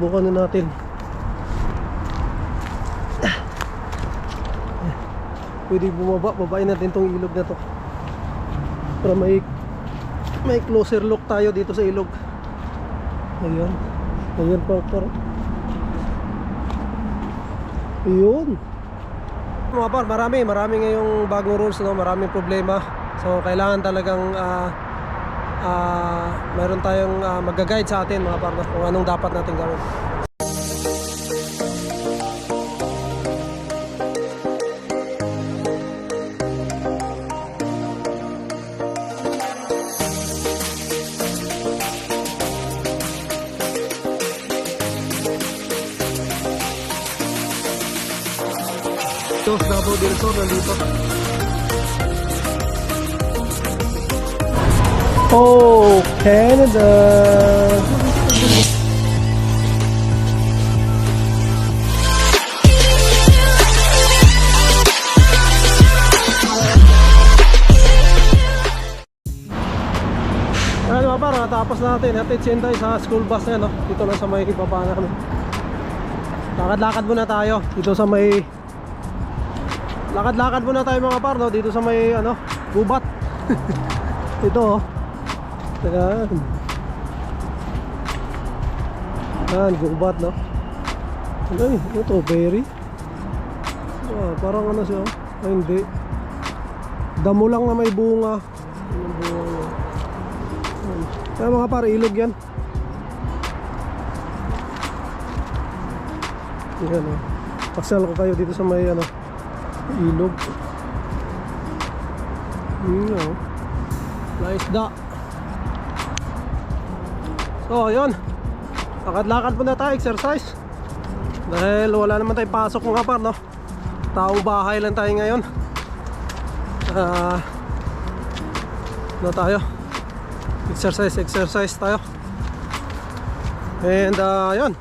Bukan na natin. Pwede bumaba, babain natin tong ilog na to para may closer look tayo dito sa ilog. Ayan. Ayan pa. Ayun. Mga par, marami ngayong bagong rules, no? Maraming problema. So kailangan talagang mayroon tayong mag-guide sa atin mga par, kung anong dapat natin gawin. Ito, Davao del Sur, nandito. Oh, Canada! Ano ba, natapos natin. Hatid siya tayo sa school bus na, no? Dito lang sa may ibaba na kami. Lakad-lakad muna tayo dito sa may... Lakad-lakad muna tayo mga par, no? Dito sa may ano, gubat. Ito oh. Ayan. Ayan, gubat, no? Ay, ito, berry. Parang ano siya. Ay, hindi. Damo lang na may bunga. Kaya mga par, ilog yan. Ayan oh. Pasyal ko kayo dito sa may ano, ilog. Oh. Laisda. So ayun, lakad-lakad muna tayo, exercise. Dahil wala naman tayong pasok mga par, no? Tao bahay lang tayo ngayon. Ano tayo? Exercise tayo. And ayun,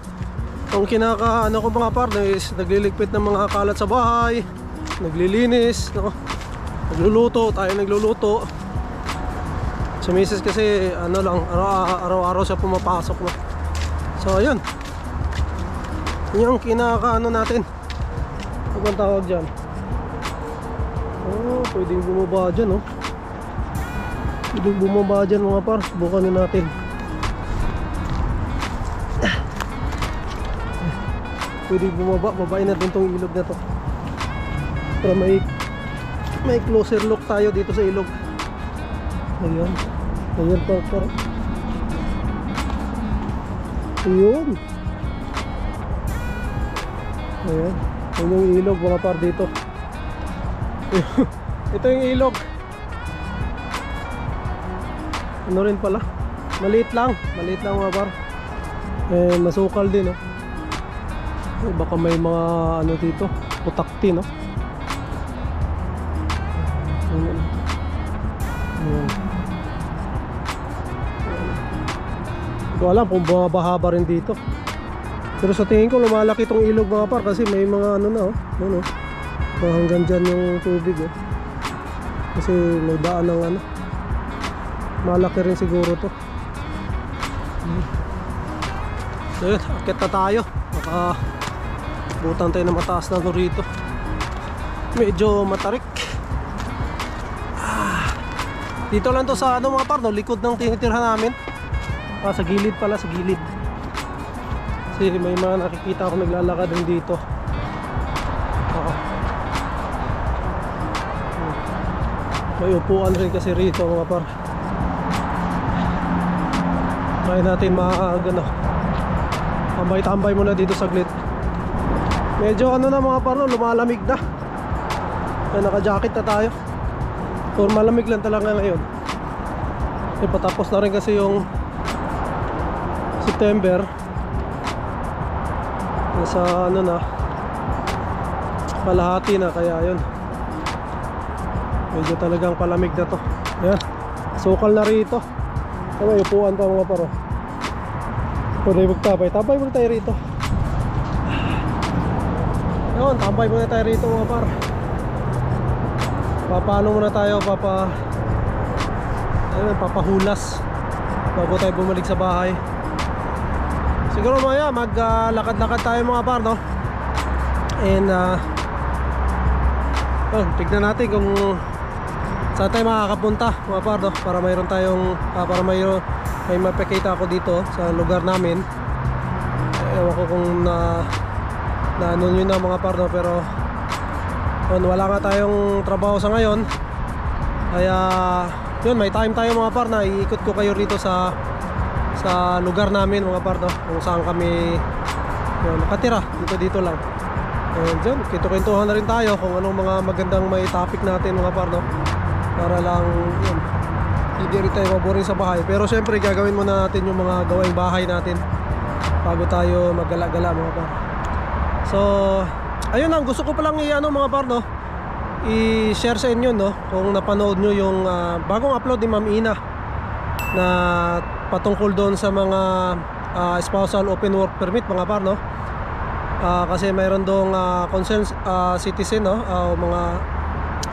ang kinaka ano ko mga par is nagliligpit ng mga kalat sa bahay, naglilinis, no? Nagluluto, tayo nagluluto. Si Mrs. kasi ano lang, araw-araw siya pumapasok, no? So ayun, yun yung kinaka ano natin. Ano bang tawag dyan? Oh, pwedeng bumaba dyan, no? Pwedeng bumaba dyan mga par. Bukan na natin. Pwedeng bumaba, babain natin tong ilog na to para may closer look tayo dito sa ilog. Ayan. Ayan pa. Ayun. Ayan. Ayan yung ilog mga par dito. Ito yung ilog. Ano rin pala, maliit lang mga par. Masukal din, no? Baka may mga ano dito, putakti, no? Ayan. Hindi ko alam kung bumabaha ba rin dito. Pero sa tingin ko lumalaki itong ilog mga par, kasi may mga ano na, oh. Ano, hanggang dyan yung tubig, oh. Kasi may daan ng ano. Malaki rin siguro to. Ayun, akit na tayo. Baka butan tayo na mataas na to rito. Medyo matarik. Dito lang to sa ano mga par, no? Likod ng tinitirhan namin. Sa gilid pala, sa gilid. Kasi may mga nakikita ako naglalakad din dito. May upuan rin kasi rito mga par. Kaya natin ano, tambay-tambay muna dito saglit. Medyo ano na mga par, no? Lumalamig na. Kaya naka-jacket na tayo. Or malamig lang talaga ngayon. Patapos na rin kasi yung September. Nasa ano na, kalahati na, kaya yun. Medyo talagang palamig na to. Ayan, sukal na rito. May upuan pa mga paro. Pwede magtabay muna tayo rito. Ayun, tambay muna tayo rito mga par. Papaano muna tayo, papahulas bago tayo bumalik sa bahay. Kasi siguro maya maglakad-lakad tayo mga par, no? And tignan natin kung saan tayo makakapunta mga par, no? Para mayroon tayong may mapakita ako dito sa lugar namin. Ewan ko kung na ano yun na mga par, no? Pero wala nga tayong trabaho sa ngayon, kaya yun, may time tayo mga par na iikot ko kayo rito sa lugar namin mga par, no? Kung saan kami nakatira, dito lang. And dyan, kwentuhan na rin tayo kung anong mga magandang may topic natin mga par, no? Para lang yun, hindi rin tayo maboring sa bahay. Pero syempre gagawin muna natin yung mga gawaing bahay natin bago tayo maggala-gala mga par. So ayun lang, gusto ko palang mga par, no? I-share sa inyo, no? Kung napanood nyo yung bagong upload ni Ma'am Ina na patungkol doon sa mga spousal open work permit mga par, no? Kasi mayroon doong concerned citizen, no?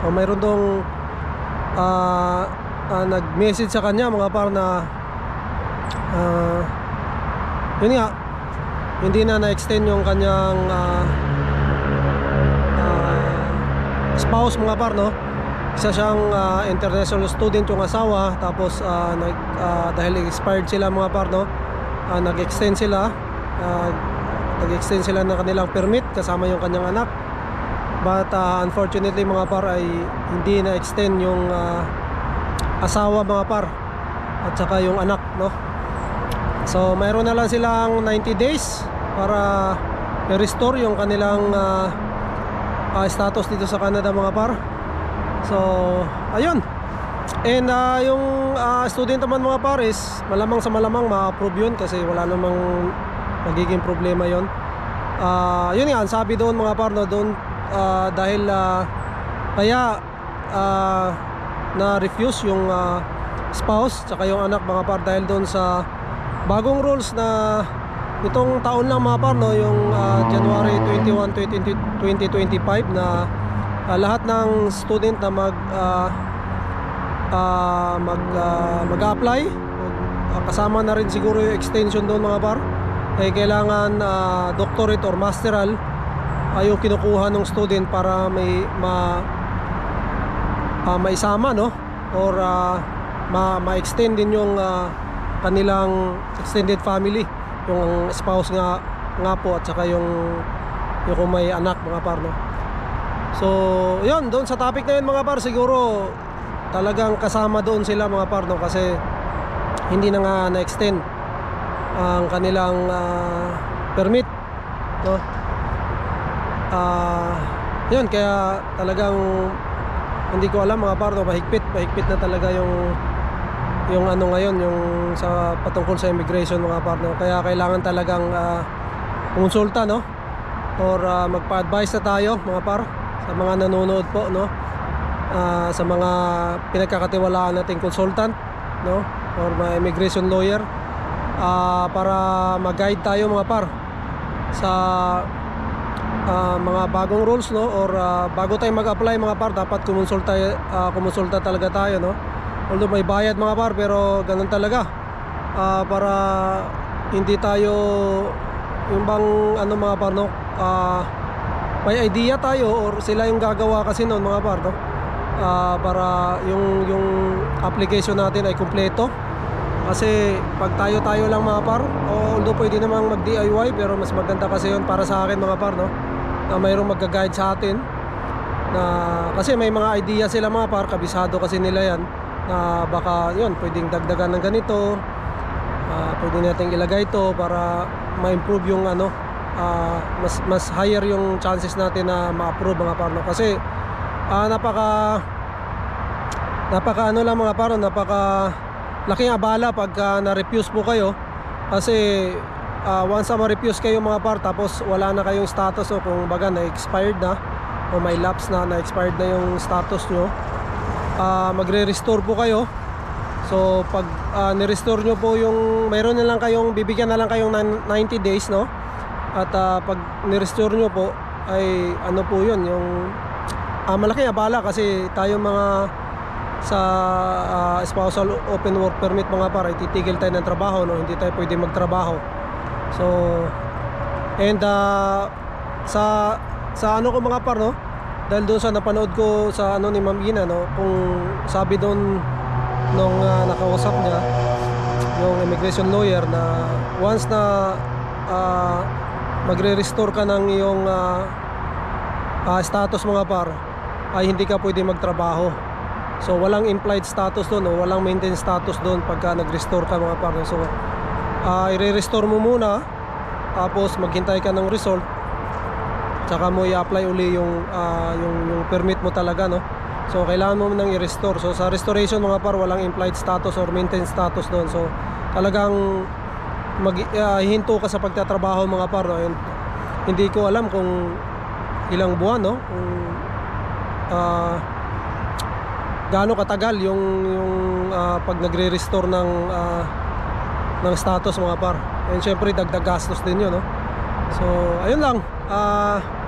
Mayroon doong nag-message sa kanya mga par na yun nga, hindi na na-extend yung kanyang spouse mga par, no? Isa siyang international student yung asawa, tapos dahil expired sila mga par, no? Nag-extend sila ng kanilang permit kasama yung kanyang anak. But unfortunately mga par ay hindi na-extend yung asawa mga par at saka yung anak, no? So mayroon na lang silang 90 days para i-restore yung kanilang status dito sa Canada mga par. So ayun. And yung student naman mga par is malamang sa malamang ma-approve yun kasi wala namang magiging problema yun. Yun nga, ang sabi doon mga par, no, doon dahil kaya na-refuse yung spouse tsaka yung anak mga par dahil doon sa bagong rules na itong taon lang mga par, no, yung January 21, 2025 na lahat ng student na mag-apply, kasama na rin siguro yung extension doon mga par, eh kailangan doctorate or masteral yung kinukuha ng student para maisama, no, or ma-extend din yung kanilang extended family, yung spouse nga po at saka yung kung may anak mga par, no. So yun, doon sa topic na yun mga par, siguro talagang kasama doon sila mga par, no, kasi hindi na nga na-extend ang kanilang permit, no. Yun, kaya talagang hindi ko alam mga par, no, mahigpit na talaga yung ano ngayon, yung sa patungkol sa immigration mga par, no. Kaya kailangan talagang kumonsulta, no, or magpa-advise na tayo mga par sa mga nanonood po, no, sa mga pinagkakatiwalaan nating consultant, no, or mga immigration lawyer, para mag-guide tayo mga par sa mga bagong rules, no, or bago tayo mag-apply mga par, dapat kumonsulta talaga tayo, no. Although may bayad mga par, pero ganun talaga, para hindi tayo yung bang ano mga par, no, may idea tayo or sila yung gagawa kasi noon mga par, no, para yung application natin ay kumpleto. Kasi pag tayo lang mga par, although pwede namang mag DIY, pero mas maganda kasi yun para sa akin mga par, no, na mayroong magga-guide sa atin, na kasi may mga idea sila mga par, kabisado kasi nila yan, na baka yun pwedeng dagdagan ng ganito, pwede natin ilagay ito para ma-improve yung ano, mas higher yung chances natin na ma-approve mga par, no. Kasi napaka ano lang mga par, napaka laking abala pagka na-refuse po kayo. Kasi once ma-refuse kayo mga par, tapos wala na kayong status, o kung baga na-expired na o may lapse na expired na yung status nyo, magre-restore po kayo. So pag ni-restore nyo po yung, mayroon na lang kayong, bibigyan na lang kayong 90 days, no. At pag ni-restore nyo po ay ano po yun, yung malaking abala kasi tayo mga sa spousal open work permit mga par, titigil tayo ng trabaho, no, hindi tayo pwede magtrabaho. So and sa ano ko mga par, no, dahil doon sa napanood ko sa ano ni Ma'am Ina, no, kung sabi doon nung nakausap niya yung immigration lawyer na once na magre-restore ka ng iyong status mga par, ay hindi ka pwede magtrabaho. So walang implied status doon, no? Walang maintained status doon pagka nag-restore ka mga par. So i-restore mo muna, tapos maghintay ka ng result, tsaka mo i-apply uli yung permit mo talaga, no? So kailangan mo nang i-restore. So sa restoration mga par, walang implied status or maintained status doon. So talagang hinto ka sa pagtatrabaho mga par, no? And hindi ko alam kung ilang buwan, no, kung gaano katagal yung pag nagre-restore ng status mga par. And syempre dagdag gastos din yun, no? So ayun lang,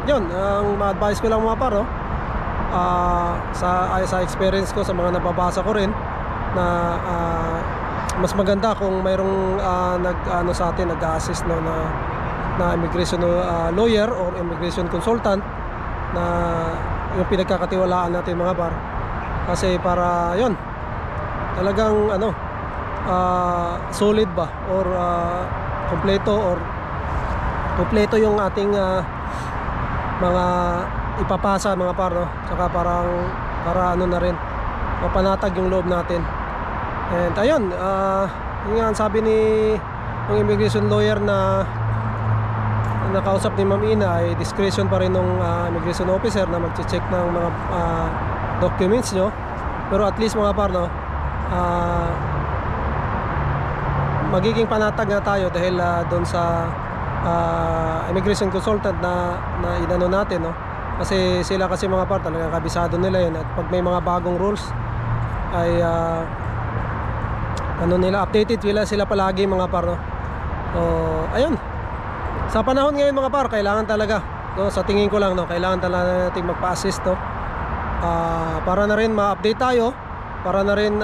yun ang ma-advise ko lang mga par, no? Sa experience ko, sa mga nababasa ko rin, na mas maganda kung mayroong nag-ano sa atin, nag-assist, no, na immigration lawyer or immigration consultant na yung pinagkakatiwalaan natin mga par. Kasi para yun, talagang ano, solid ba or kompleto yung ating mga ipapasa mga par, no? Saka para ano na rin, mapanatag yung loob natin. And ayun, yun nga ang sabi ng immigration lawyer na nakausap ni Ma'am Ina, ay discretion pa rin ng immigration officer na mag-check ng mga documents nyo. Pero at least mga par, no, magiging panatag nga tayo dahil doon sa immigration consultant na inano natin, no? Kasi sila kasi mga par, talagang kabisado nila yun. At pag may mga bagong rules ay ano nila, updated sila palagi mga par, no? So ayun, sa panahon ngayon mga par, kailangan talaga, no, sa tingin ko lang, no, kailangan talaga natin magpa-assist, no? Para na rin ma-update tayo, para na rin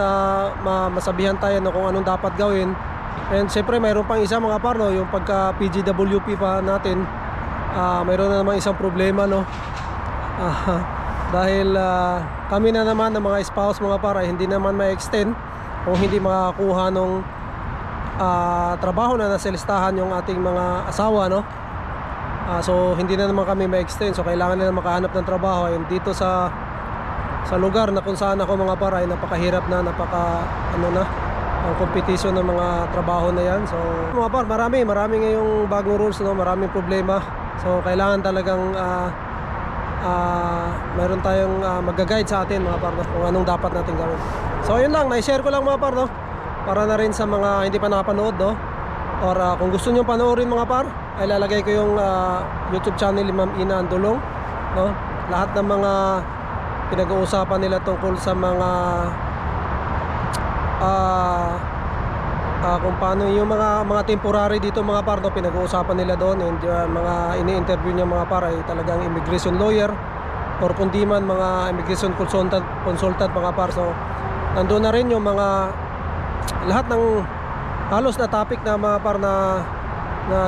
masabihan tayo, no, kung anong dapat gawin. And siyempre mayroon pang isa mga par, no, yung pagka PGWP pa natin, mayroon na naman isang problema, no? Dahil kami na naman ng mga spouse mga par ay hindi naman ma-extend o hindi makakuha nung trabaho na nasa listahan yung ating mga asawa, no? So hindi na naman kami ma-extend, so kailangan na makahanap ng trabaho. And dito sa lugar na kung saan ako mga par ay napakahirap na, ano na ang competition ng mga trabaho na yan. So mga par, marami ngayong bagong rules, no? Maraming problema. So kailangan talagang meron tayong mag-guide sa atin mga par, no? Kung anong dapat natin gawin. So yun lang, na-share ko lang mga par, no? Para na rin sa mga hindi pa nakapanood, no? Or kung gusto nyo panoorin mga par, ay lalagay ko yung YouTube channel ni Ma'am Ina Andulong, no? Lahat ng mga pinag-uusapan nila tungkol sa mga kung paano yung mga temporary dito mga par, no? Pinag-uusapan nila doon. And mga ini-interview niya mga par ay talagang immigration lawyer or kundi man mga immigration consultant mga par. So nandoon na rin yung mga lahat ng halos na topic na mga par na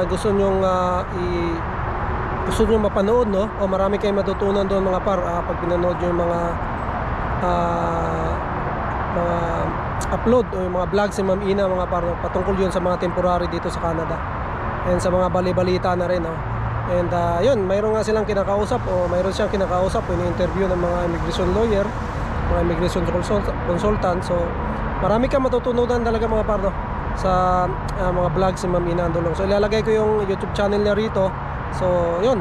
gusto nyong gusto nyong mapanood, no? O marami kayong matutunan doon mga par pag pinanood nyo yung mga upload o yung mga vlogs si Ma'am Ina mga par, no? Patungkol yun sa mga temporary dito sa Canada and sa mga bali-balita na rin, no? And yun, mayroon nga silang kinakausap o mayroon siyang kinakausap o ini-interview ng mga immigration lawyer, mga immigration consultant. So marami kang matutunan talaga mga par, no? Sa mga vlogs si Ma'am Ina Andulong. So ilalagay ko yung YouTube channel niya rito. So yun,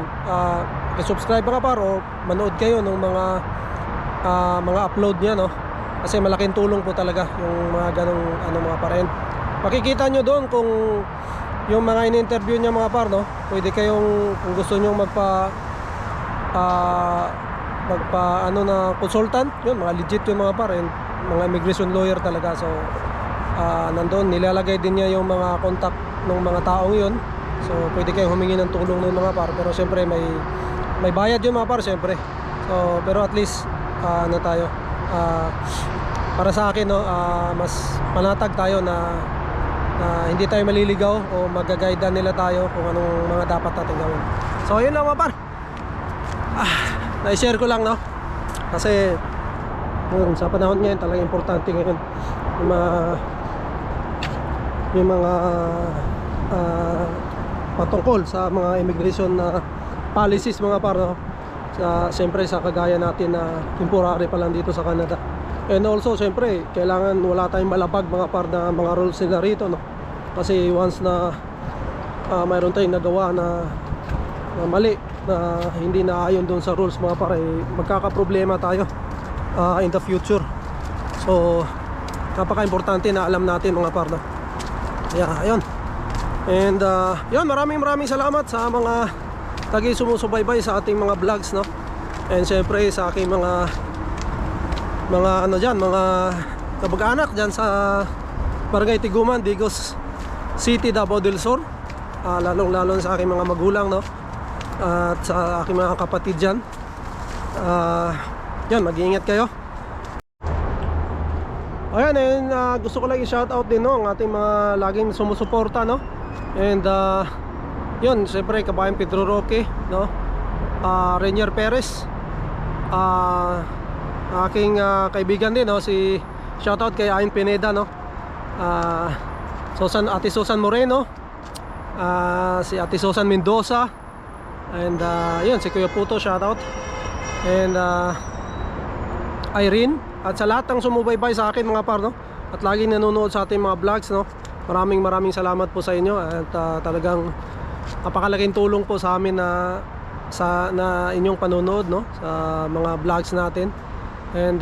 subscribe mga par o manood kayo ng mga upload niya, no? Kasi malaking tulong po talaga yung mga ganong ano mga par. And makikita nyo doon kung yung mga in-interview niya mga par, no? Pwede kayong, kung gusto nyo magpa ano na consultant, yun, mga legit yung mga par, and mga immigration lawyer talaga. So nandoon nilalagay din niya yung mga contact ng mga taong yun. So pwede kayong humingi ng tulong ng mga par, pero siyempre may bayad yung mga par siyempre. So pero at least ano tayo, para sa akin, no, mas panatag tayo na hindi tayo maliligaw o magaguidean nila tayo kung anong mga dapat natin gawin. So yun lang mga par, na-share ko lang, no, kasi yun, sa panahon ngayon talaga importante ngayon yung mga patungkol sa mga immigration na policies mga par, no? Siyempre sa kagaya natin na temporary pa lang dito sa Canada. And also siyempre kailangan wala tayong malabag mga par na mga rules nila rito, no? Kasi once na mayroon tayong nagawa na mali, na hindi naayon doon sa rules mga par, magkakaproblema tayo in the future. So napaka-importante na alam natin mga par, no? Yeah, ayun. And yun, maraming salamat sa mga lagi sumusubaybay sa ating mga vlogs, no? And syempre sa aking mga ano dyan, mga kabag-anak dyan sa Barangay Tiguman, Digos City, Davao del Sur, lalong sa aking mga magulang, no? At sa aking mga kapatid dyan, yan, mag-iingat kayo. Ayan, and gusto ko lang i-shoutout din, no, ang ating mga laging sumusuporta, no? And yun, siyempre kabayan Pedro Roque, no? Rainier Perez, aking kaibigan din, no? Si shoutout kay Ayn Pineda, no? Ate Susan Moreno, si Ate Susan Mendoza, and yun, si Kuya Puto, shoutout. And Irene, at sa lahat ng sumubaybay sa akin mga par, no? At laging nanonood sa ating mga vlogs, no? Maraming salamat po sa inyo. At talagang napakalaking tulong po sa amin na inyong panonood, no? Sa mga vlogs natin. And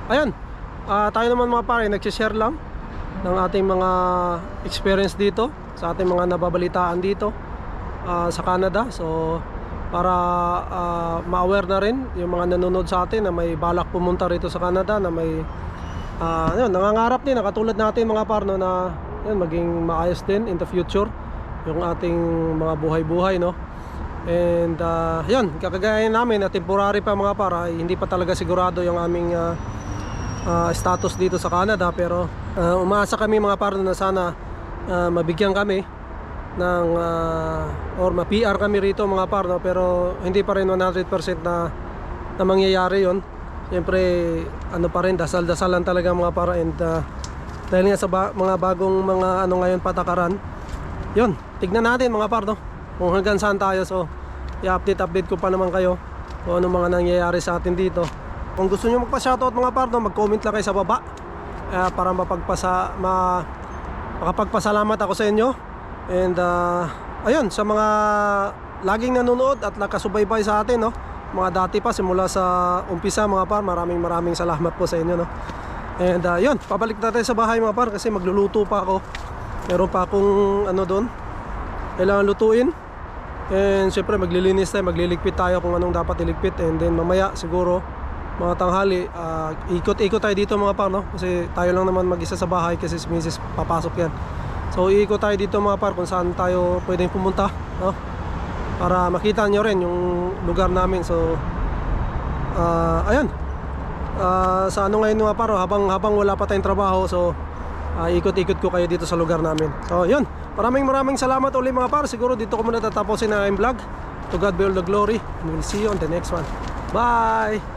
ayun, tayo naman mga pare, nag-share lang ng ating mga experience dito, sa ating mga nababalitaan dito sa Canada. So para ma-aware na rin yung mga nanonood sa atin na may balak pumunta rito sa Canada, na may yun, nangangarap din na katulad natin mga par, no, na yun, maging maayos din in the future yung ating mga buhay-buhay, no? And yun, kakagaya namin na temporary pa mga par, hindi pa talaga sigurado yung aming status dito sa Canada, pero umaasa kami mga par na sana mabigyan kami ng or ma-PR kami rito mga par, no? Pero hindi pa rin 100% na mangyayari yon. Siyempre ano pa rin, dasal-dasalan talaga mga par. And dahil nga sa mga bagong mga ano ngayon patakaran, yun, tignan natin mga par, no? Kung hanggang saan tayo. So i-update ko pa naman kayo kung ano mga nangyayari sa atin dito. Kung gusto nyo magpa-shoutout mga par, no, mag-comment lang kayo sa baba para makapagpasalamat ako sa inyo. And ayun, sa mga laging nanonood at nakasubaybay sa atin, no, mga dati pa simula sa umpisa mga par, maraming salamat po sa inyo, no. And yun, pabalik natin sa bahay mga par, kasi magluluto pa ako. Meron pa akong ano doon kailangan lutuin. And syempre maglilinis tayo, magliligpit tayo kung anong dapat iligpit. And then mamaya siguro mga tanghali, ikot-ikot tayo dito mga par, no, kasi tayo lang naman mag-isa sa bahay kasi si Mrs. papasok yan. So iikot tayo dito mga par kung saan tayo pwedeng pumunta, no? Para makita nyo rin yung lugar namin. So ayun, sa ano ngayon mga par, habang wala pa tayong trabaho, so ikot-ikot ko kayo dito sa lugar namin. So yun, maraming salamat ulit mga par. Siguro dito ko muna tatapusin ang vlog. To God be all the glory, and we'll see you on the next one. Bye!